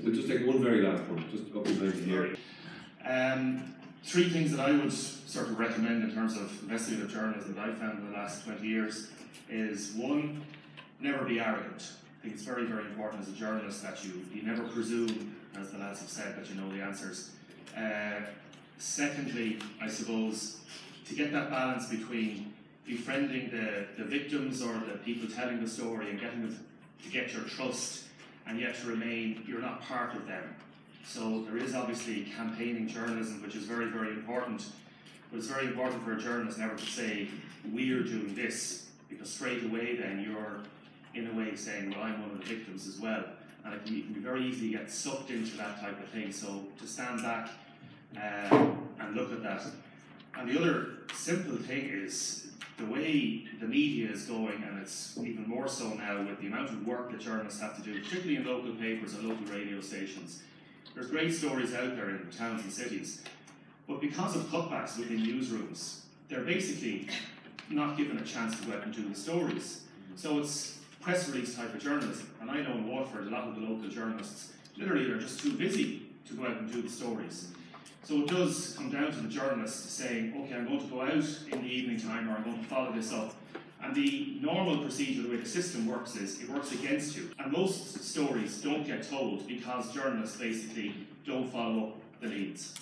So just take one very last point, just up to here. Three things that I would sort of recommend in terms of investigative journalism that I've found in the last 20 years is, one, never be arrogant. I think it's very, very important as a journalist that you never presume, as the lads have said, that you know the answers. Secondly, I suppose, to get that balance between befriending the victims or the people telling the story and getting them to get your trust, and yet to remain, you're not part of them. So there is obviously campaigning journalism, which is very, very important. But it's very important for a journalist never to say, we're doing this, because straight away then you're, in a way, saying, well, I'm one of the victims as well. And it can be very easy to get sucked into that type of thing. So to stand back and look at that. And the other simple thing is the way the media is going, and it's even more so now with the amount of work that journalists have to do, particularly in local papers and local radio stations. There's great stories out there in towns and cities, but because of cutbacks within newsrooms, they're basically not given a chance to go out and do the stories. So it's press release type of journalism. And I know in Waterford, a lot of the local journalists literally are just too busy to go out and do the stories. So it does come down to the journalist saying, okay, I'm going to go out in the evening time, or I'm going to follow this up. And the normal procedure, the way the system works, is it works against you. And most stories don't get told because journalists basically don't follow up the leads.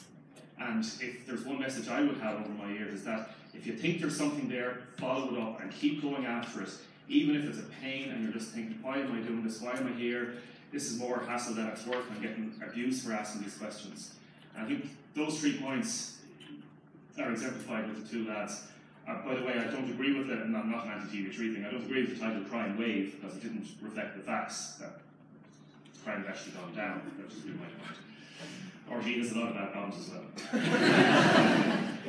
And if there's one message I would have over my years, is that if you think there's something there, follow it up and keep going after it. Even if it's a pain and you're just thinking, why am I doing this? Why am I here? This is more hassle than it's worth. I'm getting abused for asking these questions. And I think those 3 points are exemplified with the two lads. By the way, I don't agree with it, and I'm not an anti-TV3 thing. I don't agree with the title Crime Wave because it didn't reflect the facts that crime had actually gone down. That just blew my mind. Or he has a lot of bad bombs as well.